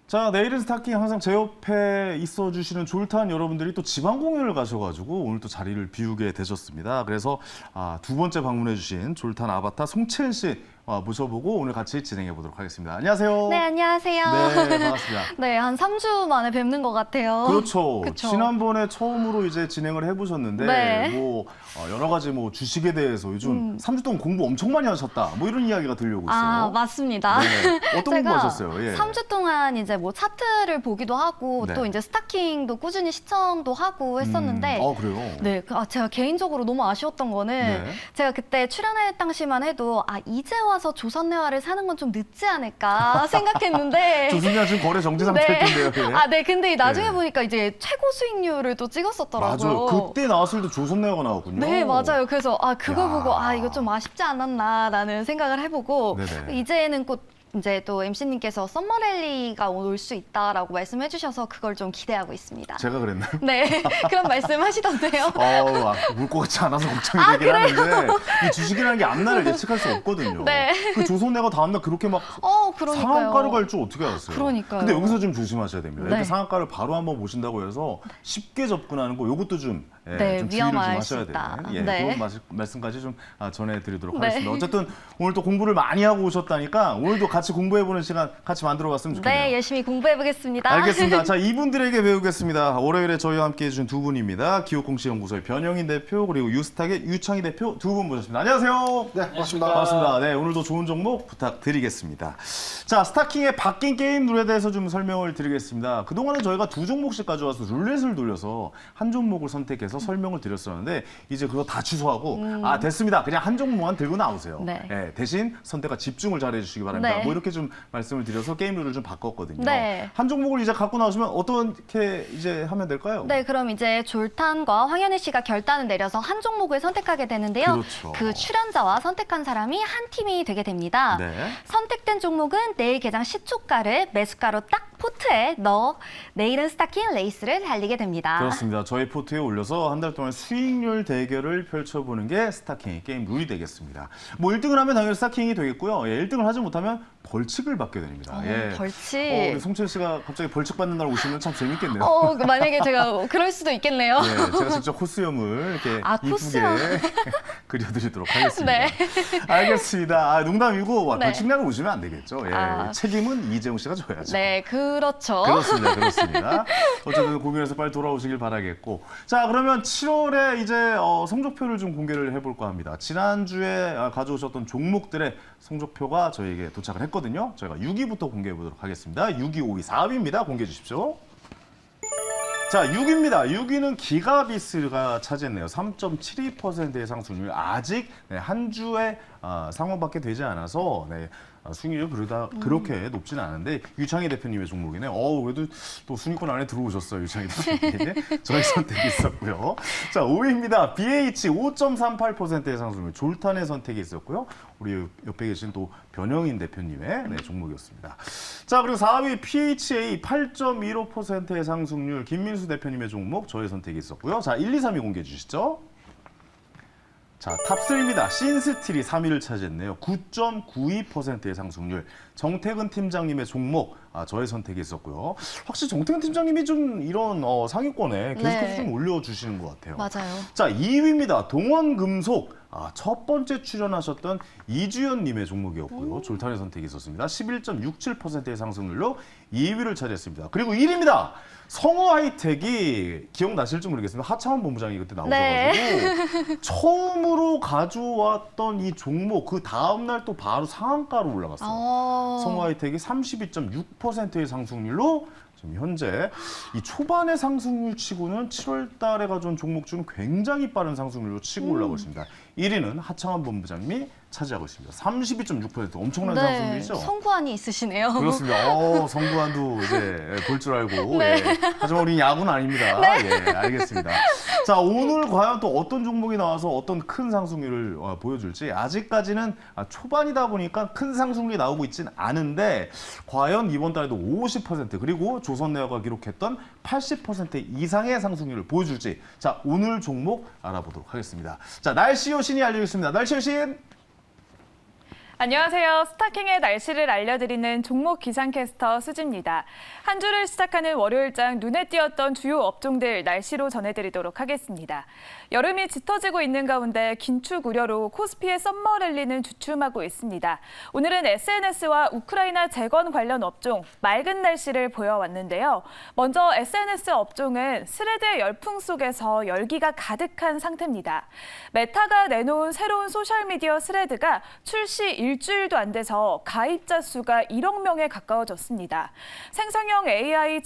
자, 내일은 스타킹 항상 제 옆에 있어주시는 졸탄 여러분들이 또 지방 공연을 가셔가지고 오늘 또 자리를 비우게 되셨습니다. 그래서 두 번째 방문해주신 졸탄 아바타 송채은 씨 모셔보고 오늘 같이 진행해 보도록 하겠습니다. 안녕하세요. 네, 안녕하세요. 네, 반갑습니다. 네, 한 3주 만에 뵙는 것 같아요. 그렇죠. 그쵸. 지난번에 처음으로 이제 진행을 해보셨는데 네. 뭐 여러 가지 뭐 주식에 대해서 요즘 3주 동안 공부 엄청 많이 하셨다. 뭐 이런 이야기가 들려오고 있어요. 아, 맞습니다. 네. 어떤 제가 공부하셨어요? 예. 3주 동안 이제 뭐 차트를 보기도 하고 네. 또 이제 스타킹도 꾸준히 시청도 하고 했었는데 그래요? 네, 제가 개인적으로 너무 아쉬웠던 거는 네. 제가 그때 출연할 당시만 해도 이제 와서 조선내화를 사는 건 좀 늦지 않을까 생각했는데 조승현 지금 거래 정지 상태일 텐데요. 예. 네, 근데 나중에 네. 보니까 이제 최고 수익률을 또 찍었었더라고요. 맞아요. 그때 나왔을 때 조선내화가 나왔군요. 네, 맞아요. 그래서 그걸 야. 보고 이거 좀 아쉽지 않았나라는 생각을 해보고 네네. 이제는 곧 이제 또 MC님께서 썸머랠리가 올 수 있다라고 말씀해 주셔서 그걸 좀 기대하고 있습니다. 제가 그랬나요? 네, 그런 말씀 하시던데요. 울 것 같지 않아서 걱정이 되긴 하는데 이 주식이라는 게 앞날을 예측할 수 없거든요. 네. 그 조선내가 다음날 그렇게 막 그러니까요. 상한가를 갈 줄 어떻게 알았어요? 그러니까요. 근데 여기서 좀 조심하셔야 됩니다. 네. 이렇게 상한가를 바로 한번 보신다고 해서 쉽게 접근하는 거 이것도 좀, 좀 주의를 좀 위험할 하셔야 수 있다. 되는 네. 그런 말씀까지 좀 전해드리도록 네. 하겠습니다. 어쨌든 오늘 또 공부를 많이 하고 오셨다니까 오늘도 같이 공부해보는 시간 같이 만들어봤으면 좋겠네요. 네, 열심히 공부해 보겠습니다. 알겠습니다. 자, 이분들에게 배우겠습니다. 월요일에 저희와 함께 해주신 두 분입니다. 기업공시연구소의 변영인 대표 그리고 유스탁의 유창희 대표 두 분 모셨습니다. 안녕하세요. 네, 반갑습니다. 반갑습니다. 네, 오늘도 좋은 종목 부탁드리겠습니다. 자, 스타킹의 바뀐 게임 룰에 대해서 좀 설명을 드리겠습니다. 그동안에 저희가 두 종목씩 가져와서 룰렛을 돌려서 한 종목을 선택해서 설명을 드렸었는데 이제 그거 다 취소하고 됐습니다. 그냥 한 종목만 들고 나오세요. 네. 대신 선택과 집중을 잘 해주시기 바랍니다. 네. 뭐 이렇게 좀 말씀을 드려서 게임 룰을 좀 바꿨거든요. 네. 한 종목을 이제 갖고 나오시면 어떻게 이제 하면 될까요? 네, 그럼 이제 졸탄과 황현희 씨가 결단을 내려서 한 종목을 선택하게 되는데요. 그렇죠. 그 출연자와 선택한 사람이 한 팀이 되게 됩니다. 네. 선택된 종목은 내일 개장 시초가를 매수가로 딱 포트에 넣어 내일은 스타킹 레이스를 달리게 됩니다. 그렇습니다. 저희 포트에 올려서 한 달 동안 수익률 대결을 펼쳐보는 게 스타킹의 게임 룰이 되겠습니다. 뭐 1등을 하면 당연히 스타킹이 되겠고요. 1등을 하지 못하면 벌칙을 받게 됩니다. 벌칙. 우리 송채 씨가 갑자기 벌칙 받는 날 오시면 참 재밌겠네요. 만약에 제가 그럴 수도 있겠네요. 네, 제가 직접 코스염을 이렇게 코스염. 이쁘게 그려드리도록 하겠습니다. 네. 알겠습니다. 농담이고 네. 벌칙량을 오시면 안 되겠죠. 책임은 이재용 씨가 져야죠. 네, 그렇죠. 그렇습니다. 어쨌든 고민해서 빨리 돌아오시길 바라겠고. 자, 그러면 7월에 이제 성적표를 좀 공개를 해볼까 합니다. 지난주에 가져오셨던 종목들의 성적표가 저희에게 도착을 했거든요. 저희가 6위부터 공개해 보도록 하겠습니다. 6위, 5위, 4위입니다. 공개해 주십시오. 자, 6위입니다. 6위는 기가비스가 차지했네요. 3.72%의 상승률. 아직 한 주에 상황밖에 되지 않아서 수익률이 그렇게 높지는 않은데 유창희 대표님의 종목이네요. 그래도 또 순위권 안에 들어오셨어요. 유창희 대표님. 저희 선택이 있었고요. 자, 5위입니다. BH 5.38%의 상승률. 졸탄의 선택이 있었고요. 우리 옆에 계신 또 변영인 대표님의 종목이었습니다. 자, 그리고 4위 PHA 8.15%의 상승률. 김민수 대표님의 종목. 저의 선택이 있었고요. 자, 1, 2, 3위 공개해 주시죠. 자, 탑3입니다. 신스틸이 3위를 차지했네요. 9.92%의 상승률. 정태근 팀장님의 종목, 저의 선택이 있었고요. 확실히 정태근 팀장님이 좀 이런 상위권에 계속해서 좀 올려주시는 것 같아요. 맞아요. 자, 2위입니다. 동원금속. 첫 번째 출연하셨던 이주연님의 종목이었고요. 졸탄의 선택이 있었습니다. 11.67%의 상승률로 2위를 차지했습니다. 그리고 1위입니다. 성호 하이텍이 기억나실지 모르겠습니다. 하창원 본부장이 그때 나오셔가지고 처음으로 가져왔던 이 종목 그 다음날 또 바로 상한가로 올라갔어요. 성호 하이텍이 32.6%의 상승률로 지금 현재 이 초반의 상승률 치고는 7월 달에 가져온 종목 중 굉장히 빠른 상승률로 치고 올라가고 있습니다. 1위는 하창원 본부장님이 차지하고 있습니다. 32.6% 엄청난 상승률이죠. 성구안이 있으시네요. 그렇습니다. 성구안도 이제 볼 줄 알고. 하지만 우리 야구는 아닙니다. 알겠습니다. 자, 오늘 과연 또 어떤 종목이 나와서 어떤 큰 상승률을 보여줄지 아직까지는 초반이다 보니까 큰 상승률이 나오고 있지는 않은데 과연 이번 달에도 50% 그리고 조선네어가 기록했던 80% 이상의 상승률을 보여줄지 자, 오늘 종목 알아보도록 하겠습니다. 자, 날씨 여신이 알려주겠습니다. 날씨 여신. 안녕하세요. 스타킹의 날씨를 알려드리는 종목 기상캐스터 수지입니다. 한 주를 시작하는 월요일장 눈에 띄었던 주요 업종들 날씨로 전해드리도록 하겠습니다. 여름이 짙어지고 있는 가운데 긴축 우려로 코스피의 썸머 랠리는 주춤하고 있습니다. 오늘은 SNS와 우크라이나 재건 관련 업종 맑은 날씨를 보여왔는데요. 먼저 SNS 업종은 스레드의 열풍 속에서 열기가 가득한 상태입니다. 메타가 내놓은 새로운 소셜미디어 스레드가 출시 일주일도 안 돼서 가입자 수가 1억 명에 가까워졌습니다. 생성형 AI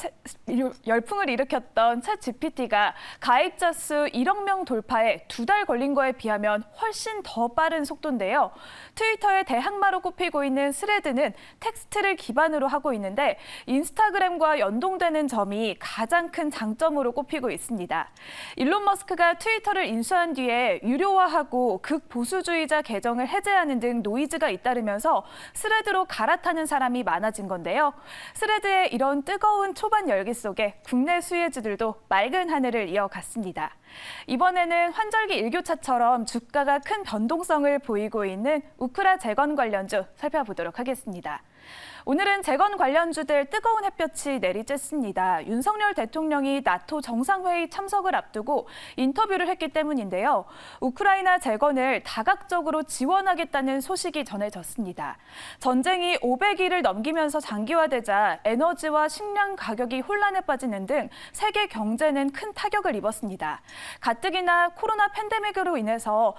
열풍을 일으켰던 챗GPT가 가입자 수 1억 명 돌파에 2달 걸린 거에 비하면 훨씬 더 빠른 속도인데요. 트위터의 대항마로 꼽히고 있는 스레드는 텍스트를 기반으로 하고 있는데 인스타그램과 연동되는 점이 가장 큰 장점으로 꼽히고 있습니다. 일론 머스크가 트위터를 인수한 뒤에 유료화하고 극보수주의자 계정을 해제하는 등 노이즈가 잇따르면서 스레드로 갈아타는 사람이 많아진 건데요. 스레드의 이런 뜨거운 초반 열기 속에 국내 수혜주들도 맑은 하늘을 이어갔습니다. 이번에는 환절기 일교차처럼 주가가 큰 변동성을 보이고 있는 우크라 재건 관련주 살펴보도록 하겠습니다. 오늘은 재건 관련주들 뜨거운 햇볕이 내리쬐습니다. 윤석열 대통령이 나토 정상회의 참석을 앞두고 인터뷰를 했기 때문인데요. 우크라이나 재건을 다각적으로 지원하겠다는 소식이 전해졌습니다. 전쟁이 500일을 넘기면서 장기화되자 에너지와 식량 가격이 혼란에 빠지는 등 세계 경제는 큰 타격을 입었습니다. 가뜩이나 코로나 팬데믹으로 인해서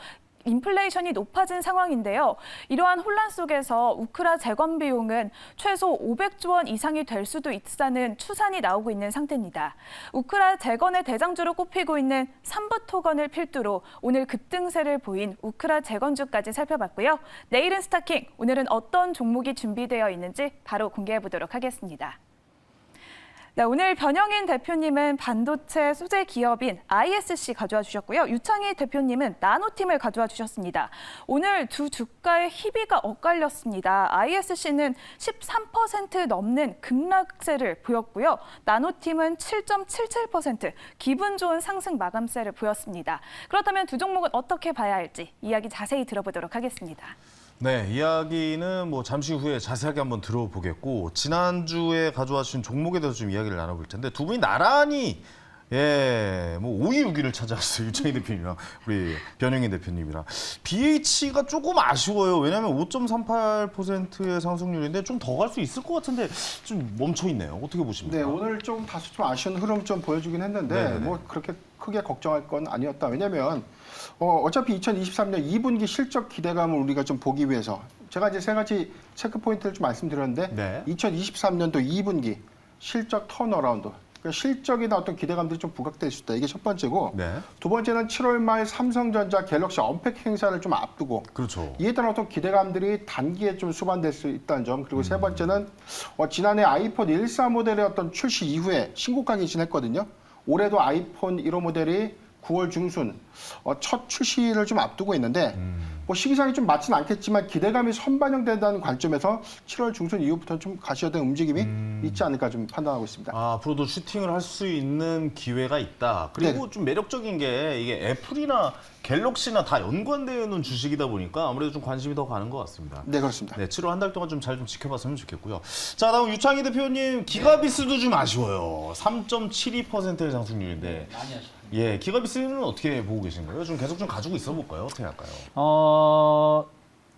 인플레이션이 높아진 상황인데요. 이러한 혼란 속에서 우크라 재건 비용은 최소 500조 원 이상이 될 수도 있다는 추산이 나오고 있는 상태입니다. 우크라 재건의 대장주로 꼽히고 있는 삼부토건을 필두로 오늘 급등세를 보인 우크라 재건주까지 살펴봤고요. 내일은 스타킹, 오늘은 어떤 종목이 준비되어 있는지 바로 공개해 보도록 하겠습니다. 네, 오늘 변영인 대표님은 반도체 소재 기업인 ISC 가져와 주셨고요. 유창희 대표님은 나노팀을 가져와 주셨습니다. 오늘 두 주가의 희비가 엇갈렸습니다. ISC는 13% 넘는 급락세를 보였고요. 나노팀은 7.77% 기분 좋은 상승 마감세를 보였습니다. 그렇다면 두 종목은 어떻게 봐야 할지 이야기 자세히 들어보도록 하겠습니다. 네, 이야기는 뭐 잠시 후에 자세하게 한번 들어보겠고 지난주에 가져와주신 종목에 대해서 좀 이야기를 나눠볼 텐데 두 분이 나란히 뭐 5위, 6위를 차지하셨어요. 유창희 대표님이랑 우리 변영인 대표님이랑. BH가 조금 아쉬워요. 왜냐하면 5.38%의 상승률인데 좀 더 갈 수 있을 것 같은데 좀 멈춰 있네요. 어떻게 보십니까? 네, 오늘 좀 다소 좀 아쉬운 흐름 좀 보여주긴 했는데 네네네. 뭐 그렇게 크게 걱정할 건 아니었다. 왜냐면 어차피 2023년 2분기 실적 기대감을 우리가 좀 보기 위해서 제가 이제 세 가지 체크 포인트를 좀 말씀드렸는데 네. 2023년도 2분기 실적 턴어라운드. 그러니까 실적이나 어떤 기대감들이 좀 부각될 수 있다. 이게 첫 번째고 네. 두 번째는 7월 말 삼성전자 갤럭시 언팩 행사를 좀 앞두고 그렇죠. 이에 따른 어떤 기대감들이 단기에 좀 수반될 수 있다는 점. 그리고 세 번째는 지난해 아이폰 14 모델의 어떤 출시 이후에 신고가 개신했거든요. 올해도 아이폰 1호 모델이 9월 중순 첫 출시를 좀 앞두고 있는데 뭐 시기상이 좀 맞지는 않겠지만 기대감이 선반영된다는 관점에서 7월 중순 이후부터는 좀 가시화된 움직임이 있지 않을까 좀 판단하고 있습니다. 앞으로도 슈팅을 할 수 있는 기회가 있다. 그리고 네. 좀 매력적인 게 이게 애플이나 갤럭시나 다 연관되어 있는 주식이다 보니까 아무래도 좀 관심이 더 가는 것 같습니다. 네, 그렇습니다. 네, 7월 한 달 동안 좀 잘 좀 지켜봤으면 좋겠고요. 자, 다음 유창희 대표님 기가비스도 좀 아쉬워요. 3.72%의 상승률인데. 많이 하시죠. 예, 기가비스는 어떻게 보고 계신 거예요? 좀 계속 좀 가지고 있어 볼까요? 어떻게 할까요?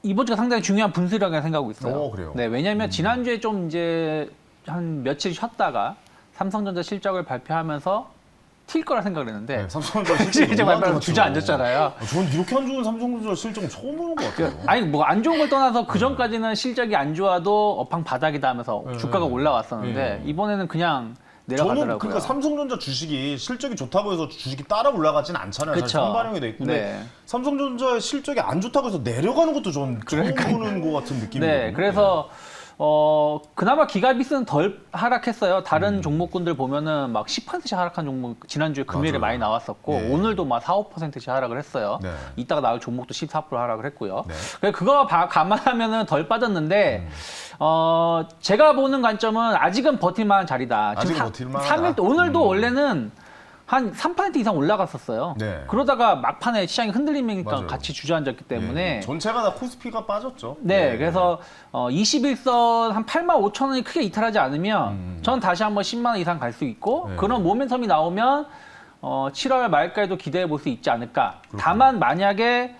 이번 주가 상당히 중요한 분수라고 생각하고 있어요. 그래요? 네, 왜냐하면 지난주에 좀 이제 한 며칠 쉬었다가 삼성전자 실적을 발표하면서 튈 거라 생각을 했는데 네, 삼성전자 실적 실적 발표하면 주저앉았잖아요. 전 이렇게 안 좋은 삼성전자 실적은 처음 보는 것 같아요. 아니 뭐 안 좋은 걸 떠나서 그 전까지는 실적이 안 좋아도 업황 바닥이다 하면서 주가가 올라왔었는데 이번에는 그냥 내려가더라고요. 저는 그러니까 삼성전자 주식이 실적이 좋다고 해서 주식이 따라 올라가진 않잖아요. 사실 그쵸. 선반영이 돼 있고. 근데 네. 삼성전자의 실적이 안 좋다고 해서 내려가는 것도 전 처음 보는 것 같은 느낌이에요. 네, 그래서 그나마 기가비스는 덜 하락했어요. 다른 종목군들 보면은 막 10%씩 하락한 종목 지난주에 금요일에 맞아요. 많이 나왔었고 예. 오늘도 막 4~5%씩 하락을 했어요. 네. 이따가 나올 종목도 14% 하락을 했고요. 네. 그래서 그거 감안하면은 덜 빠졌는데 제가 보는 관점은 아직은 버틸만한 자리다. 아직은 지금 버틸만하다. 3일 오늘도 원래는 한 3% 이상 올라갔었어요. 네. 그러다가 막판에 시장이 흔들리니까 맞아요. 같이 주저앉았기 때문에 전체가 다 코스피가 빠졌죠. 네, 그래서 21선 한 8만 5천 원이 크게 이탈하지 않으면 저는 다시 한번 10만 원 이상 갈 수 있고 네. 그런 모멘텀이 나오면 7월 말까지도 기대해 볼 수 있지 않을까. 다만 만약에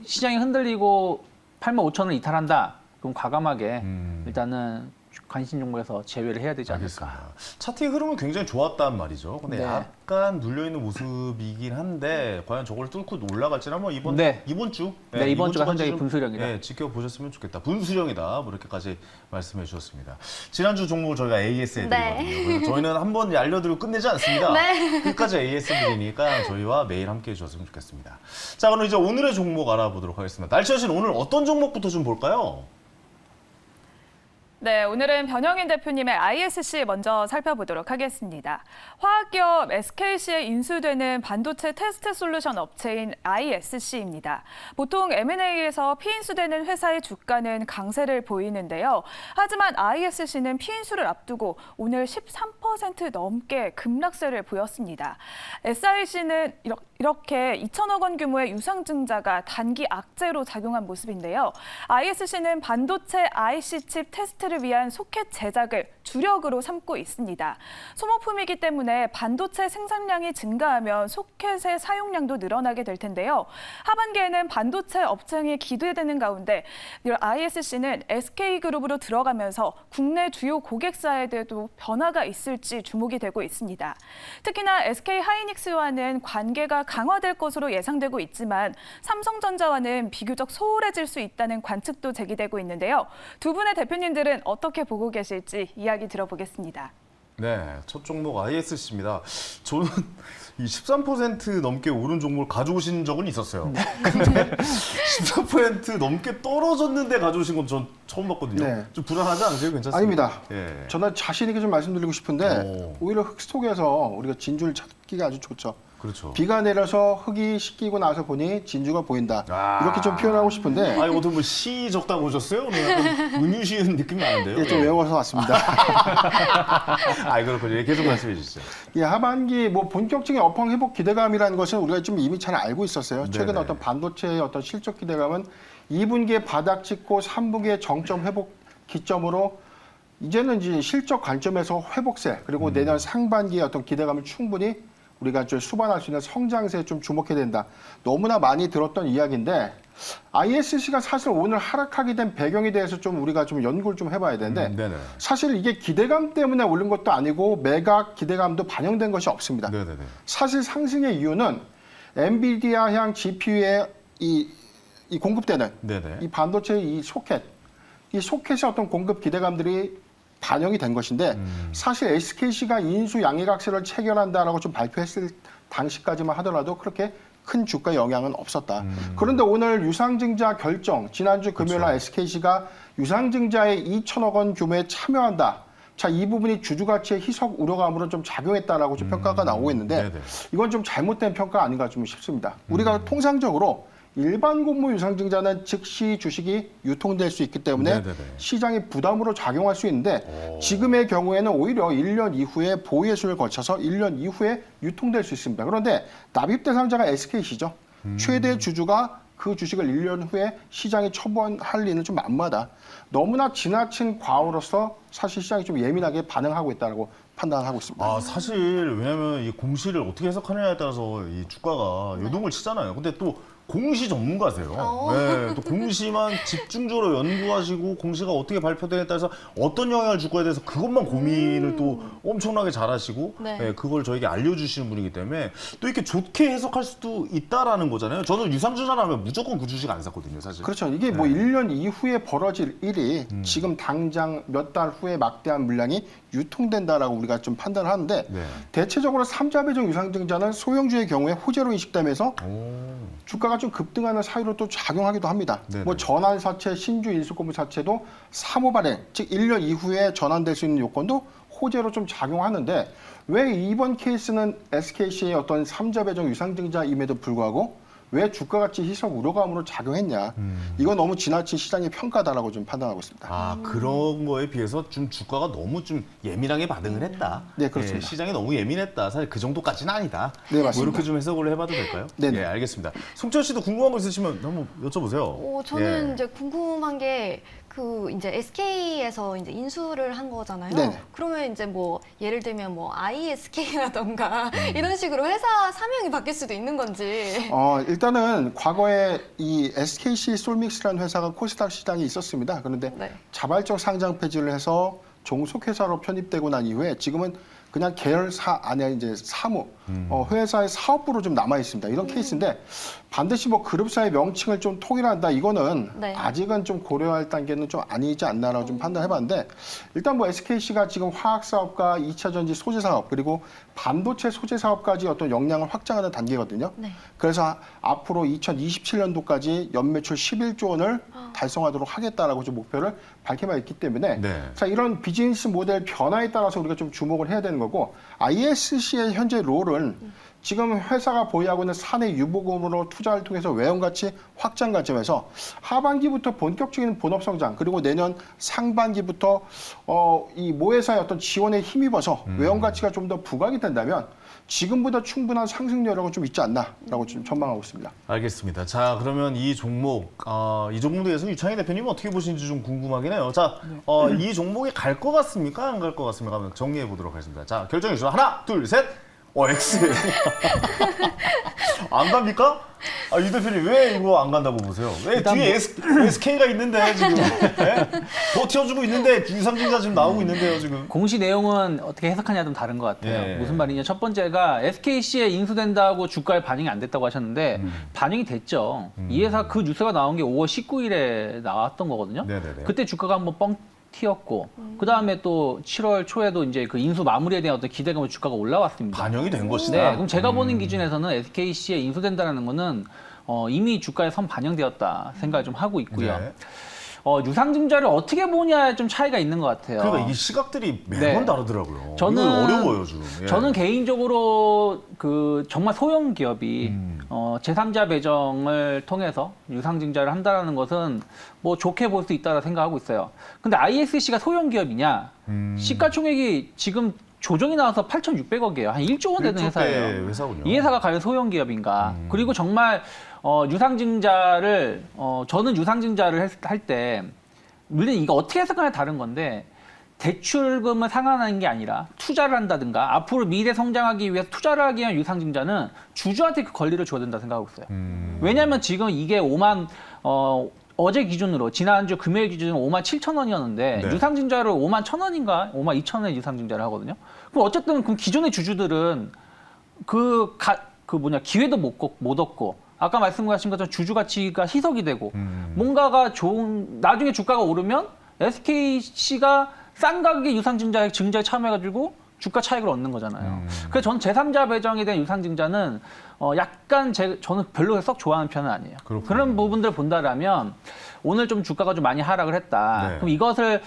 시장이 흔들리고 8만 5천 원을 이탈한다. 그럼 과감하게 일단은 관심 종목에서 제외를 해야 되지 않을까. 알겠습니다. 차트의 흐름은 굉장히 좋았단 말이죠. 근데 네. 약간 눌려있는 모습이긴 한데 과연 저걸 뚫고 올라갈지는 한번 이번 주? 네, 이번 주가 상당히 좀, 분수령이다. 네, 지켜보셨으면 좋겠다. 분수령이다. 뭐 이렇게까지 말씀해 주셨습니다. 지난주 종목을 저희가 AS 해드리거든요. 그래서 저희는 한번 알려드리고 끝내지 않습니다. 네. 끝까지 AS 드리니까 저희와 매일 함께 해주셨으면 좋겠습니다. 자, 그럼 이제 오늘의 종목 알아보도록 하겠습니다. 날씨 씨 오늘 어떤 종목부터 좀 볼까요? 네, 오늘은 변영인 대표님의 ISC 먼저 살펴보도록 하겠습니다. 화학기업 SKC에 인수되는 반도체 테스트 솔루션 업체인 ISC입니다. 보통 M&A에서 피인수되는 회사의 주가는 강세를 보이는데요. 하지만 ISC는 피인수를 앞두고 오늘 13% 넘게 급락세를 보였습니다. SIC는 이렇게 2천억 원 규모의 유상증자가 단기 악재로 작용한 모습인데요. ISC는 반도체 IC 칩 테스트를 위한 소켓 제작을 주력으로 삼고 있습니다. 소모품이기 때문에 반도체 생산량이 증가하면 소켓의 사용량도 늘어나게 될 텐데요. 하반기에는 반도체 업체이 기대되는 가운데 ISC는 SK그룹으로 들어가면서 국내 주요 고객사에도 변화가 있을지 주목이 되고 있습니다. 특히나 SK하이닉스와는 관계가 강화될 것으로 예상되고 있지만 삼성전자와는 비교적 소홀해질 수 있다는 관측도 제기되고 있는데요. 두 분의 대표님들은 어떻게 보고 계실지 이야기 들어보겠습니다. 네, 첫 종목 ISC입니다. 저는 이 13% 넘게 오른 종목을 가져오신 적은 있었어요. 근데 14% 넘게 떨어졌는데 가져오신 건 전 처음 봤거든요. 네. 좀 불안하지 않으세요? 괜찮습니까? 아닙니다. 예. 저는 자신 있게 좀 말씀드리고 싶은데 오히려 흙 속에서 우리가 진주를 찾기가 아주 좋죠. 그렇죠. 비가 내려서 흙이 씻기고 나서 보니 진주가 보인다. 이렇게 좀 표현하고 싶은데 아니 어떤 뭐 시 적다 오셨어요? 오늘 약간 은유시은 느낌 나는데요. 예, 좀 외워서 왔습니다. 아, 그렇군요. 계속 말씀해 주시죠. 예, 하반기 뭐 본격적인 업황 회복 기대감이라는 것은 우리가 좀 이미 잘 알고 있었어요. 최근 네네. 어떤 반도체의 어떤 실적 기대감은 2분기에 바닥 찍고 3분기에 정점 회복 기점으로 이제는 이제 실적 관점에서 회복세 그리고 내년 상반기의 어떤 기대감을 충분히 우리가 좀 수반할 수 있는 성장세에 좀 주목해야 된다. 너무나 많이 들었던 이야기인데 ISC가 사실 오늘 하락하게 된 배경에 대해서 좀 우리가 좀 연구를 좀 해봐야 되는데 네네. 사실 이게 기대감 때문에 올린 것도 아니고 매각 기대감도 반영된 것이 없습니다. 네네네. 사실 상승의 이유는 엔비디아향 GPU에 이 공급되는 네네. 이 반도체의 이 소켓의 어떤 공급 기대감들이 반영이 된 것인데 사실 SKC가 인수 양해각세를 체결한다라고 좀 발표했을 당시까지만 하더라도 그렇게 큰 주가 영향은 없었다. 그런데 오늘 유상증자 결정, 지난주 금요일 날 SKC가 유상증자에 2천억 원 규모에 참여한다. 자, 이 부분이 주주가치의 희석 우려감으로 좀 작용했다라고 좀 평가가 나오고 있는데 네네. 이건 좀 잘못된 평가 아닌가 좀 싶습니다. 우리가 통상적으로 일반 공모 유상증자는 즉시 주식이 유통될 수 있기 때문에 네네네. 시장이 부담으로 작용할 수 있는데 지금의 경우에는 오히려 1년 이후에 보유예수를 거쳐서 1년 이후에 유통될 수 있습니다. 그런데 납입 대상자가 SKC죠. 최대 주주가 그 주식을 1년 후에 시장이 처분할 리는 좀 만무하다. 너무나 지나친 과오로서 사실 시장이 좀 예민하게 반응하고 있다고 판단하고 있습니다. 아, 사실 왜냐하면 이 공시를 어떻게 해석하느냐에 따라서 이 주가가 요동을 치잖아요. 근데 또 공시 전문가세요. 네, 또 공시만 집중적으로 연구하시고 공시가 어떻게 발표되냐에 따라서 어떤 영향을 줄 거에 대해서 그것만 고민을 또 엄청나게 잘하시고 네. 네, 그걸 저에게 알려주시는 분이기 때문에 또 이렇게 좋게 해석할 수도 있다라는 거잖아요. 저는 유상증자라면 무조건 그 주식 안 샀거든요, 사실. 그렇죠. 이게 뭐 1년 이후에 벌어질 일이 지금 당장 몇 달 후에 막대한 물량이 유통된다라고 우리가 좀 판단을 하는데 네. 대체적으로 삼자 배정 유상증자는 소형주의 경우에 호재로 인식되면서 오. 주가가 좀 급등하는 사유로 또 작용하기도 합니다. 네네. 뭐 전환사채, 신주 인수권부 사채도 사모 발행, 즉 1년 이후에 전환될 수 있는 요건도 호재로 좀 작용하는데 왜 이번 케이스는 SKC의 어떤 삼자 배정 유상증자임에도 불구하고 왜 주가 가치 희석 우려감으로 작용했냐. 이건 너무 지나친 시장의 평가다라고 좀 판단하고 있습니다. 아, 그런 거에 비해서 좀 주가가 너무 좀 예민하게 반응을 했다. 네, 그렇습니다. 시장이 너무 예민했다. 사실 그 정도까지는 아니다. 네, 맞습니다. 뭐 이렇게 좀 해석을 해봐도 될까요? 네네. 예, 알겠습니다. 송철 씨도 궁금한 거 있으시면 한번 여쭤보세요. 저는 예. 이제 궁금한 게 그 이제 SK에서 이제 인수를 한 거잖아요. 네네. 그러면 이제 뭐 예를 들면 뭐 ISK라던가 이런 식으로 회사 사명이 바뀔 수도 있는 건지. 일단은 과거에 이 SKC 솔믹스라는 회사가 코스닥 시장에 있었습니다. 그런데 네. 자발적 상장 폐지를 해서 종속회사로 편입되고 난 이후에 지금은 그냥 계열사 안에 이제 사무, 회사의 사업부로 좀 남아 있습니다. 이런 케이스인데 반드시 뭐 그룹사의 명칭을 좀 통일한다. 이거는 네. 아직은 좀 고려할 단계는 좀 아니지 않나라고 좀 판단해봤는데 일단 뭐 SKC가 지금 화학 사업과 2차 전지 소재 사업 그리고 반도체 소재 사업까지 어떤 역량을 확장하는 단계거든요. 네. 그래서 앞으로 2027년도까지 연매출 11조 원을 달성하도록 하겠다라고 좀 목표를 밝혀만 있기 때문에 네. 자 이런 비즈니스 모델 변화에 따라서 우리가 좀 주목을 해야 되는 거고 ISC의 현재 롤은 지금 회사가 보유하고 있는 사내 유보금으로 투자를 통해서 외형가치 확장 관점에서 하반기부터 본격적인 본업 성장 그리고 내년 상반기부터 이 모회사의 어떤 지원에 힘입어서 외형가치가 좀 더 부각이 된다면 지금보다 충분한 상승 여력은 좀 있지 않나라고 좀 전망하고 있습니다. 알겠습니다. 자, 그러면 이 종목에 대해서 유창희 대표님은 어떻게 보시는지 좀 궁금하긴 해요. 자, 이 종목이 갈 것 같습니까? 안 갈 것 같습니까? 한번 정리해 보도록 하겠습니다. 자, 결정해 주시죠. 하나, 둘, 셋. X. 안 갑니까? 이 대표님 왜 이거 안 간다고 보세요? 왜 뒤에 SK가 있는데 지금 버텨주고 있는데 유상증자 지금 나오고 있는데요 지금. 공시 내용은 어떻게 해석하냐 좀 다른 것 같아요. 예. 무슨 말이냐? 첫 번째가 SKC에 인수된다고 주가에 반영이 안 됐다고 하셨는데 반영이 됐죠. 이 회사 그 뉴스가 나온 게 5월 19일에 나왔던 거거든요. 네네네. 그때 주가가 한번 뻥 튀었고 그 다음에 또 7월 초에도 이제 그 인수 마무리에 대한 어떤 기대감으로 주가가 올라왔습니다. 반영이 된 것이다. 네, 그럼 제가 보는 기준에서는 SKC에 인수된다는 거는 이미 주가에 선 반영되었다 생각을 좀 하고 있고요. 네. 유상증자를 어떻게 보냐에 좀 차이가 있는 것 같아요. 그러니까 이 시각들이 매번 네. 다르더라고요. 저는 이거 어려워요 지금. 예. 저는 개인적으로 그 정말 소형 기업이 제3자 배정을 통해서 유상증자를 한다는 것은 뭐 좋게 볼 수 있다고 생각하고 있어요. 근데 ISC가 소형 기업이냐? 시가총액이 지금 조정이 나와서 8,600억이에요. 한 1조 원 되는 1조 대 회사예요. 회사군요. 이 회사가 과연 소형 기업인가? 그리고 정말 유상증자를 저는 유상증자를 할 때 물론 이거 어떻게 해석하냐에 다른 건데 대출금을 상환하는 게 아니라 투자를 한다든가 앞으로 미래 성장하기 위해서 투자를 하기 위한 유상증자는 주주한테 그 권리를 줘야 된다 생각하고 있어요. 왜냐하면 지금 이게 어제 기준으로 지난주 금요일 기준으로 57,000원이었는데 네. 유상증자를 51,000원인가 52,000원에 유상증자를 하거든요. 그럼 어쨌든 그럼 기존의 주주들은 기회도 못 얻고 아까 말씀하신 것처럼 주주 가치가 희석이 되고 뭔가가 좋은 나중에 주가가 오르면 SKC가 싼 가격에 유상증자에 참여해가지고 주가 차익을 얻는 거잖아요. 그래서 저는 제3자 배정에 대한 유상증자는 약간 저는 별로 썩 좋아하는 편은 아니에요. 그렇군요. 그런 부분들을 본다라면 오늘 좀 주가가 좀 많이 하락을 했다. 네. 그럼 이것을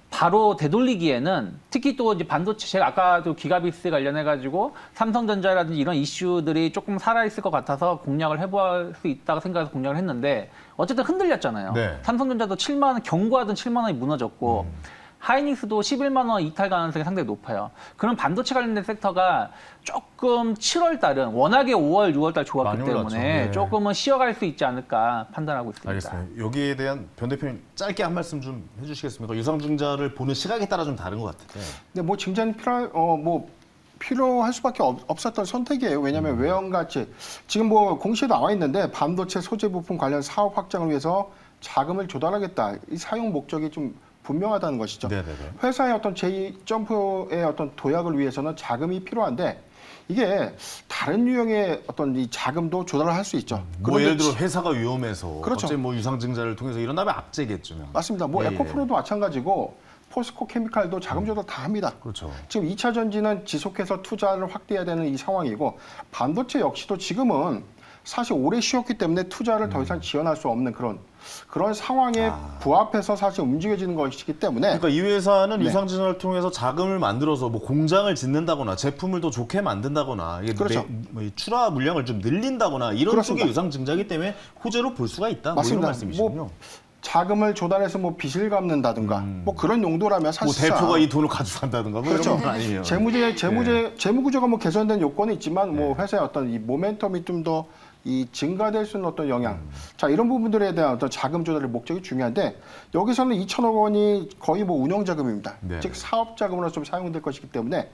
바로 되돌리기에는 특히 또 이제 반도체 제가 아까도 기가비스 관련해 가지고 삼성전자라든지 이런 이슈들이 조금 살아 있을 것 같아서 공략을 해볼 수 있다고 생각해서 공략을 했는데 어쨌든 흔들렸잖아요. 네. 삼성전자도 7만 원 경고하던 7만 원이 무너졌고 하이닉스도 11만 원 이탈 가능성이 상당히 높아요. 그런 반도체 관련된 섹터가 조금 7월 달은 워낙에 5월, 6월 달 좋았기 많이 때문에 올랐죠. 네. 조금은 쉬어갈 수 있지 않을까 판단하고 있습니다. 알겠습니다. 여기에 대한 변 대표님 짧게 한 말씀 좀 해주시겠습니까? 유상증자를 보는 시각에 따라 좀 다른 것 같은데. 근데 뭐 증자는 필요할 수밖에 없었던 선택이에요. 왜냐하면 외형가치 지금 뭐 공시에 나와 있는데 반도체 소재 부품 관련 사업 확장을 위해서 자금을 조달하겠다. 이 사용 목적이 좀 분명하다는 것이죠. 네네네. 회사의 어떤 제2점프의 어떤 도약을 위해서는 자금이 필요한데 이게 다른 유형의 어떤 이 자금도 조달을 할 수 있죠. 뭐 예를 들어 회사가 위험해서 그렇죠. 갑자기 뭐 유상증자를 통해서 이런다면 압제겠죠. 맞습니다. 뭐 예, 에코프로도 마찬가지고 포스코 케미칼도 자금 조달 다 합니다. 그렇죠. 지금 2차 전지는 지속해서 투자를 확대해야 되는 이 상황이고 반도체 역시도 지금은 사실 오래 쉬었기 때문에 투자를 더 이상 지원할 수 없는 그런 상황에 부합해서 사실 움직여지는 것이기 때문에 그러니까 이 회사는 네. 유상증자를 통해서 자금을 만들어서 뭐 공장을 짓는다거나 제품을 더 좋게 만든다거나 이게 그렇죠. 뭐 출하 물량을 좀 늘린다거나 이런 그렇습니다. 쪽의 유상증자이기 때문에 호재로 볼 수가 있다. 뭐 맞습니다. 이런 말씀이시군요. 뭐 자금을 조달해서 뭐 빚을 갚는다든가 뭐 그런 용도라면 뭐 사실상 대표가 이 돈을 가져간다든가 뭐 그렇죠. 이런 건 아니에요. 재무 구조가 뭐 개선된 요건이 있지만 뭐 회사의 어떤 이 모멘텀이 좀 더 이 증가될 수 있는 어떤 영향. 자, 이런 부분들에 대한 어떤 자금 조달의 목적이 중요한데 여기서는 2천억 원이 거의 뭐 운영 자금입니다. 네. 즉 사업 자금으로 좀 사용될 것이기 때문에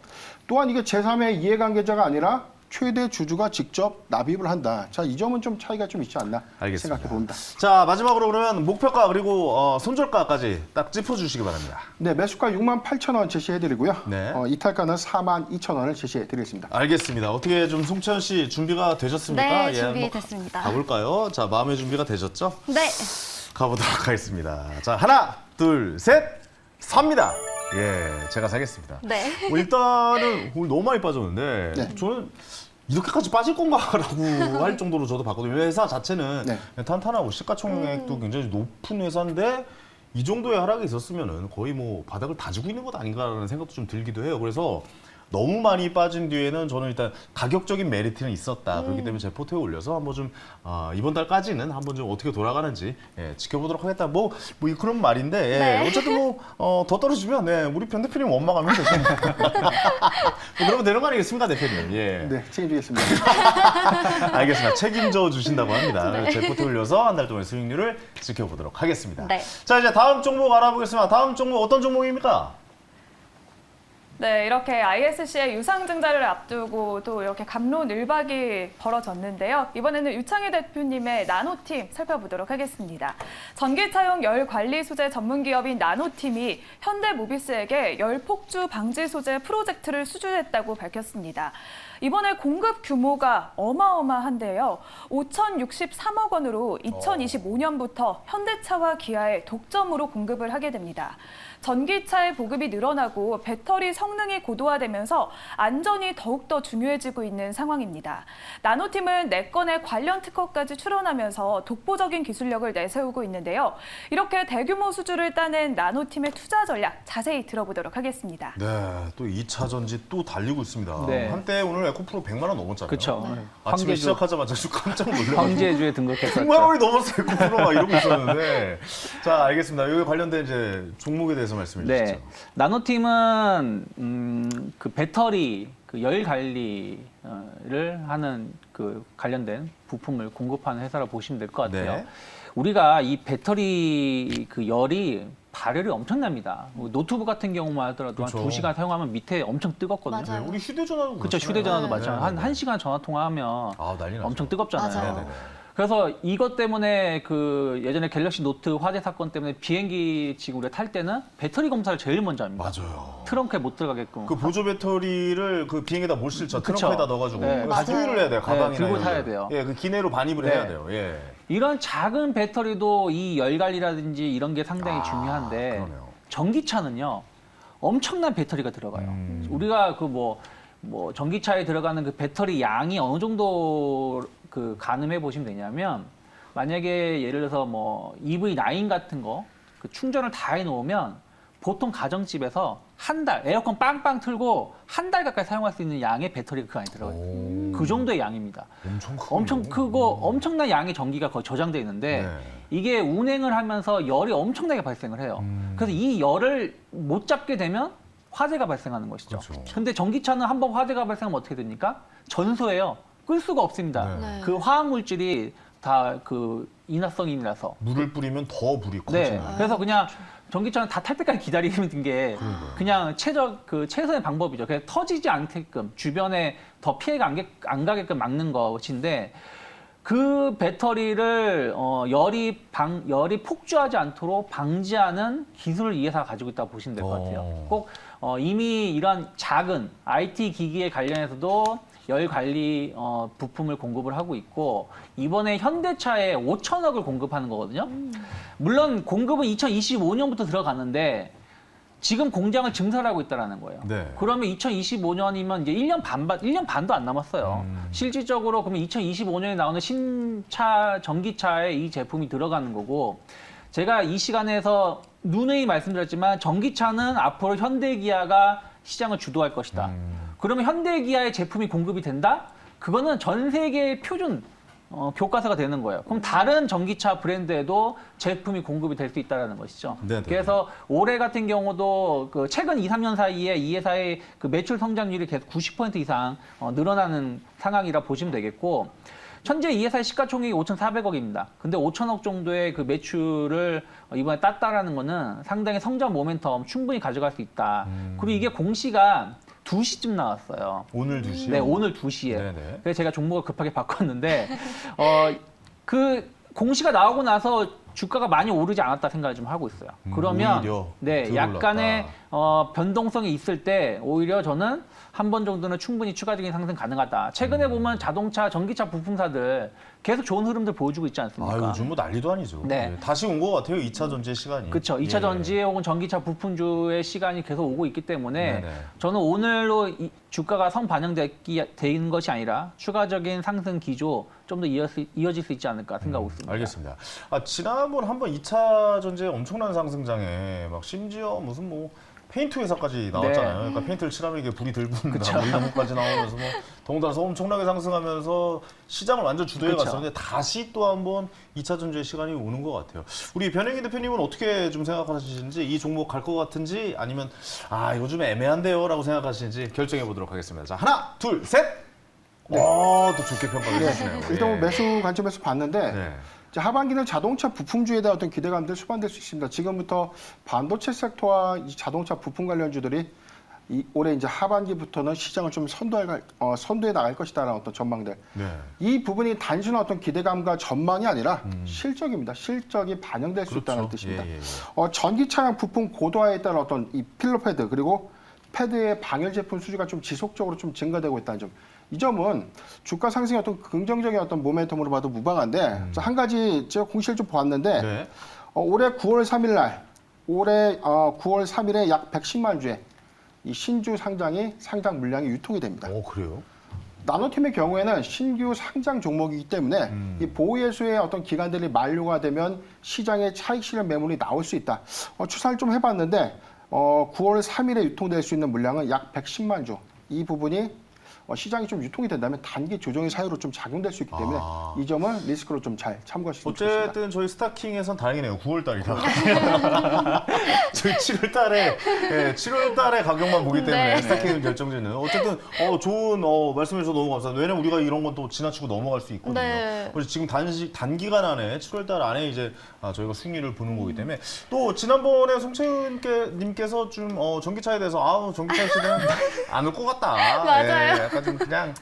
또한 이게 제3의 이해관계자가 아니라 최대 주주가 직접 납입을 한다. 자, 이 점은 좀 차이가 좀 있지 않나 알겠습니다. 생각해 봅니다. 자, 마지막으로 그러면 목표가 그리고 손절가까지 딱 짚어주시기 바랍니다. 네, 매수가 68,000원 제시해드리고요. 네. 이탈가는 42,000원을 제시해드리겠습니다. 알겠습니다. 어떻게 좀 송채연 씨 준비가 되셨습니까? 네, 한번 준비됐습니다. 가볼까요? 자, 마음의 준비가 되셨죠? 네. 가보도록 하겠습니다. 자, 하나, 둘, 셋, 삽니다. 예, 제가 사겠습니다. 네. 뭐 일단은 오늘 너무 많이 빠졌는데 네. 저는 이렇게까지 빠질 건가라고 할 정도로 저도 봤거든요. 회사 자체는 네. 탄탄하고 시가총액도 굉장히 높은 회사인데 이 정도의 하락이 있었으면은 거의 뭐 바닥을 다지고 있는 것 아닌가라는 생각도 좀 들기도 해요. 그래서 너무 많이 빠진 뒤에는 저는 일단 가격적인 메리트는 있었다. 그렇기 때문에 제 포트에 올려서 한번 좀 이번 달까지는 한번 좀 어떻게 돌아가는지 지켜보도록 하겠다. 뭐 그런 말인데 네. 어쨌든 더 떨어지면 우리 편 대표님 원망하면 되죠. 뭐 그러면 되는 거 아니겠습니까, 대표님? 예. 네, 책임지겠습니다. 알겠습니다. 책임져 주신다고 합니다. 그래서 제 포트에 올려서 한 달 동안 수익률을 지켜보도록 하겠습니다. 네. 자, 이제 다음 종목 알아보겠습니다. 다음 종목 어떤 종목입니까? 네, 이렇게 ISC의 유상증자를 앞두고 또 이렇게 갑론을박이 벌어졌는데요. 이번에는 유창희 대표님의 나노팀 살펴보도록 하겠습니다. 전기차용 열 관리 소재 전문 기업인 나노팀이 현대모비스에게 열 폭주 방지 소재 프로젝트를 수주했다고 밝혔습니다. 이번에 공급 규모가 어마어마한데요. 5,063억 원으로 2025년부터 현대차와 기아의 독점으로 공급을 하게 됩니다. 전기차의 보급이 늘어나고 배터리 성능이 고도화되면서 안전이 더욱더 중요해지고 있는 상황입니다. 나노팀은 4건의 관련 특허까지 출원하면서 독보적인 기술력을 내세우고 있는데요. 이렇게 대규모 수주를 따낸 나노팀의 투자 전략 자세히 들어보도록 하겠습니다. 네, 또 2차 전지 또 달리고 있습니다. 네. 한때 오늘 에코프로 100만 원 넘었잖아요. 그렇죠. 아침에 황제주. 시작하자마자 좀 깜짝 놀랐어요. 황제주에 등극했었죠. 100만 원이 넘었어요, 에코프로가 이러고 있었는데. 자, 알겠습니다. 여기 관련된 이제 종목에 대해서 말씀해 주시죠. 네, 나노팀은 그 배터리 그 열 관리를 하는 그 관련된 부품을 공급하는 회사라고 보시면 될 것 같아요. 네. 우리가 이 배터리 그 열이 발열이 엄청납니다. 뭐 노트북 같은 경우만 하더라도 그쵸. 한 2시간 사용하면 밑에 엄청 뜨겁거든요. 맞아요. 네, 우리 휴대전화도 그렇죠. 그렇잖아요. 휴대전화도 네. 마찬가지. 네, 한 네. 1시간 전화 통화하면 난리 나죠. 엄청 뜨겁잖아요. 맞아요. 네, 네, 네. 그래서 이것 때문에 그 예전에 갤럭시 노트 화재 사건 때문에 비행기 지금 우리가 탈 때는 배터리 검사를 제일 먼저 합니다. 맞아요. 트렁크에 못 들어가게끔. 그 보조 배터리를 그 비행에다 못 실죠. 그쵸. 트렁크에다 넣어가지고 네. 수유를 해야 돼요. 가방이나 들고 이런 타야 거. 돼요. 예, 그 기내로 반입을 네. 해야 돼요. 예. 이런 작은 배터리도 이 열 관리라든지 이런 게 상당히 중요한데 그러네요. 전기차는요 엄청난 배터리가 들어가요. 우리가 그 뭐 전기차에 들어가는 그 배터리 양이 어느 정도 그 가늠해 보시면 되냐면 만약에 예를 들어서 뭐 EV9 같은 거 그 충전을 다 해놓으면 보통 가정집에서 한 달 에어컨 빵빵 틀고 한 달 가까이 사용할 수 있는 양의 배터리가 그 안에 들어가요. 그 정도의 양입니다. 엄청 크고. 엄청 크고 엄청난 양의 전기가 거의 저장돼 있는데 네. 이게 운행을 하면서 열이 엄청나게 발생을 해요. 그래서 이 열을 못 잡게 되면 화재가 발생하는 것이죠. 그렇죠. 근데 전기차는 한번 화재가 발생하면 어떻게 됩니까? 전소예요. 끌 수가 없습니다. 네. 그 화학 물질이 다 그 인화성이라서. 물을 뿌리면 더 불이 네. 커지는. 그래서 그냥 전기차는 다 탈 때까지 기다리는 게 그냥 최선의 방법이죠. 그냥 터지지 않게끔 주변에 더 피해가 안 가게끔 막는 것인데 그 배터리를 열이 폭주하지 않도록 방지하는 기술을 이 회사가 가지고 있다고 보시면 될 것 같아요. 꼭 이미 이런 작은 IT 기기에 관련해서도 열 관리 부품을 공급을 하고 있고 이번에 현대차에 5천억을 공급하는 거거든요. 물론 공급은 2025년부터 들어가는데 지금 공장을 증설하고 있다라는 거예요. 네. 그러면 2025년이면 이제 1년 반도 안 남았어요. 실질적으로 그러면 2025년에 나오는 신차, 전기차에 이 제품이 들어가는 거고, 제가 이 시간에서 누누이 말씀드렸지만 전기차는 앞으로 현대기아가 시장을 주도할 것이다. 그러면 현대기아의 제품이 공급이 된다? 그거는 전 세계의 표준 교과서가 되는 거예요. 그럼 다른 전기차 브랜드에도 제품이 공급이 될 수 있다는 것이죠. 네네. 그래서 올해 같은 경우도 그 최근 2, 3년 사이에 이 회사의 그 매출 성장률이 계속 90% 이상 늘어나는 상황이라 보시면 되겠고, 현재 이 회사의 시가총액이 5,400억입니다. 근데 5천억 정도의 그 매출을 이번에 땄다라는 거는 상당히 성장 모멘텀 충분히 가져갈 수 있다. 그리고 이게 공시가 2시쯤 나왔어요. 오늘 2시요? 네, 오늘 2시에. 네네. 그래서 제가 종목을 급하게 바꿨는데, 그 공시가 나오고 나서 주가가 많이 오르지 않았다 생각을 좀 하고 있어요. 그러면 오히려 네, 덜 약간의 올랐다. 변동성이 있을 때 오히려 저는 한 번 정도는 충분히 추가적인 상승 가능하다. 최근에 보면 자동차, 전기차 부품사들 계속 좋은 흐름들 보여주고 있지 않습니까? 아, 요즘 뭐 난리도 아니죠. 네. 예, 다시 온 것 같아요. 2차 전지의 시간이. 그렇죠. 2차 예. 전지 혹은 전기차 부품주의 시간이 계속 오고 있기 때문에 네네. 저는 오늘로 이 주가가 선반영되는 것이 아니라 추가적인 상승 기조 좀 더 이어질 수 있지 않을까 생각하고 있습니다. 알겠습니다. 아, 지난번 한번 2차 전지의 엄청난 상승장에 막 심지어 무슨 뭐 페인트 회사까지 나왔잖아요. 그러니까 페인트를 칠하면 이게 불이 들붙는다. 뭐 이런 것까지 나오면서 뭐 더군다나 엄청나게 상승하면서 시장을 완전 주도해 그쵸. 갔었는데 다시 또 한번 2차 전지의 시간이 오는 것 같아요. 우리 변영희 대표님은 어떻게 좀 생각하시는지, 이 종목 갈 것 같은지 아니면 아 이거 좀 애매한데요라고 생각하시는지 결정해 보도록 하겠습니다. 자, 하나, 둘, 셋. 또 좋게 평가해 주시네요. 일단 뭐 예. 매수 관점에서 봤는데 네. 이제 하반기는 자동차 부품주에 대한 어떤 기대감들 수반될 수 있습니다. 지금부터 반도체 섹터와 이 자동차 부품 관련주들이 올해 이제 하반기부터는 시장을 좀 선도해 나갈 것이다라는 어떤 전망들. 네. 이 부분이 단순한 어떤 기대감과 전망이 아니라 실적입니다. 실적이 반영될 수 있다는 그렇죠. 뜻입니다. 예. 전기차량 부품 고도화에 따른 어떤 이 필러 패드 그리고 패드의 방열 제품 수주가 좀 지속적으로 좀 증가되고 있다는 점. 이 점은 주가 상승의 어떤 긍정적인 어떤 모멘텀으로 봐도 무방한데, 자, 한 가지 제가 공시를 좀 보았는데, 네. 올해 9월 3일 날, 올해 9월 3일에 약 110만 주의 이 신주 상장 물량이 유통이 됩니다. 그래요? 나노팀의 경우에는 신규 상장 종목이기 때문에 이 보유예수의 어떤 기간들이 만료가 되면 시장에 차익 실현 매물이 나올 수 있다. 추산을 좀 해봤는데 9월 3일에 유통될 수 있는 물량은 약 110만 주. 이 부분이 시장이 좀 유통이 된다면 단기 조정의 사유로 좀 작용될 수 있기 때문에 이 점은 리스크로 좀 잘 참고하시면 좋겠습니다. 어쨌든 저희 스타킹에선 다행이네요. 9월 달이라. 저희 7월 달에 7월 달에 가격만 보기 때문에 네. 스타킹 결정지는 어쨌든 좋은 말씀해 주셔서 너무 감사합니다. 왜냐면 우리가 이런 건 또 지나치고 넘어갈 수 있거든요. 네. 그래서 지금 단기간 안에 7월 달 안에 이제 저희가 수익률을 보는 거기 때문에 또 지난번에 송채은 님께서 좀 전기차에 대해서 전기차 시대는 안 올 것 같다. 맞아요. 약간 좀 그냥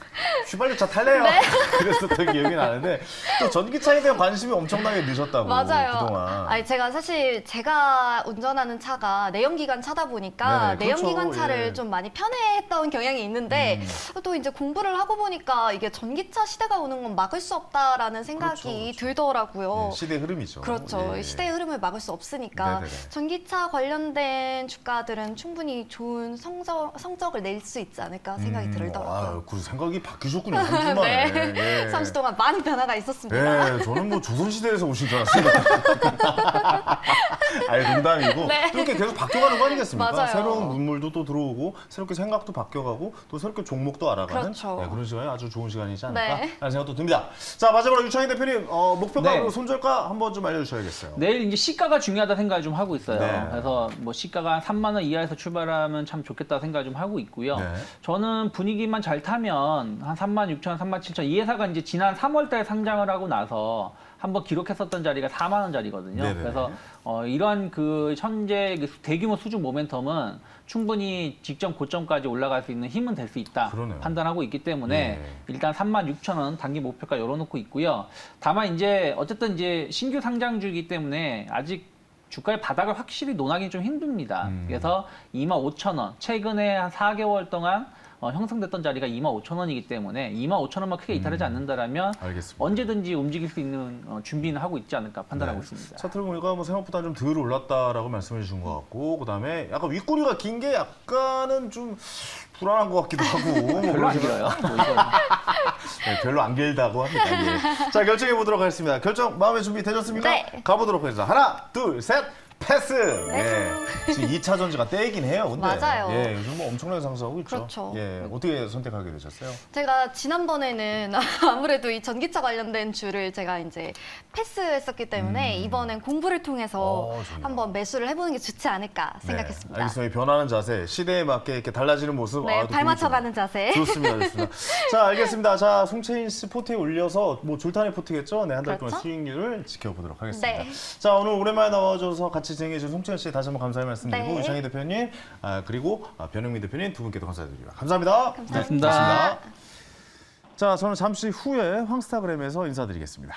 휘발유차 탈래요. 그랬었던 기억이 나는데 또 전기차에 대한 관심이 엄청나게 늦었다고 맞아요. 그동안. 아니 제가 사실 제가 운전하는 차가 내연기관 차다 보니까 네네, 그렇죠. 내연기관 차를 예. 좀 많이 편애했던 경향이 있는데 또 이제 공부를 하고 보니까 이게 전기차 시대가 오는 건 막을 수 없다라는 생각이 그렇죠. 들더라고요. 네, 시대 흐름이죠. 그렇죠. 예. 시대의 흐름을 막을 수 없으니까 네네네. 전기차 관련된 주가들은 충분히 좋은 성적을 낼 수 있지 않을까 생각이 들더라고요. 그 생각이 바뀌셨군요. 3주 만에. 네. 예. 30주 동안 많이 변화가 있었습니다. 네, 저는 뭐 조선시대에서 오신 줄 알았어요. 아니, 농담이고. 네. 또 이렇게 계속 바뀌어가는 거 아니겠습니까? 맞아요. 새로운 문물도 또 들어오고, 새롭게 생각도 바뀌어가고, 또 새롭게 종목도 알아가는 그렇죠. 그런 시간이 아주 좋은 시간이지 않을까 네. 하는 생각도 듭니다. 자, 마지막으로 유창희 대표님, 목표가 네. 그리고 손절가 한번 좀 알려주셔야겠어요. 내일 이제 시가가 중요하다 생각을 좀 하고 있어요. 네. 그래서 뭐 시가가 한 3만 원 이하에서 출발하면 참 좋겠다 생각을 좀 하고 있고요. 네. 저는 분위기만 잘 타면 한 3만 6천 원, 3만 7천 원. 이 회사가 이제 지난 3월 달에 상장을 하고 나서 한번 기록했었던 자리가 4만 원짜리거든요. 네네네. 그래서 이러한 그 현재 그 대규모 수준 모멘텀은 충분히 직전 고점까지 올라갈 수 있는 힘은 될 수 있다 그러네요. 판단하고 있기 때문에 네. 일단 3만 6천 원 단기 목표가 열어놓고 있고요. 다만 이제 어쨌든 이제 신규 상장주이기 때문에 아직 주가의 바닥을 확실히 논하기 좀 힘듭니다. 그래서 2만 5천 원 최근에 한 4개월 동안 형성됐던 자리가 25,000원이기 때문에 25,000원만 크게 이탈하지 않는다라면 알겠습니다. 언제든지 움직일 수 있는 준비는 하고 있지 않을까 판단하고 네. 있습니다. 차트를 보니까 뭐 생각보다 좀 덜 올랐다라고 말씀해 주신 것 같고, 그다음에 약간 윗꼬리가 긴 게 약간은 좀 불안한 것 같기도 하고. 뭐 별로 안 길어요. 뭐 이건. 네, 별로 안 길다고 합니다. 예. 자, 결정해 보도록 하겠습니다. 결정 마음의 준비 되셨습니까? 네. 가보도록 하겠습니다. 하나, 둘, 셋. 패스. 예. 지금 2차 전지가 떼이긴 해요. 근데 맞아요. 예, 요즘 뭐 엄청나게 상승하고 있죠. 그렇죠. 예, 어떻게 선택하게 되셨어요? 제가 지난번에는 아무래도 이 전기차 관련된 주를 제가 이제 패스했었기 때문에 이번엔 공부를 통해서 좋네요. 한번 매수를 해보는 게 좋지 않을까 생각했습니다. 네, 알겠습니다. 이 변하는 자세, 시대에 맞게 이렇게 달라지는 모습. 네, 또 발 맞춰가는 보여주네요. 자세. 좋습니다, 좋습니다. 자, 알겠습니다. 자, 송채인 씨 포트에 올려서 뭐 줄타기 포트겠죠? 네, 한 달 동안 그렇죠? 수익률을 지켜보도록 하겠습니다. 네. 자, 오늘 오랜만에 나와줘서 같이 진행해주신 송채인 씨 다시 한번 감사의 말씀드리고 네. 이창희 대표님 그리고 변영민 대표님 두 분께도 감사드립니다. 감사합니다. 고맙습니다. 자, 저는 잠시 후에 황스타그램에서 인사드리겠습니다.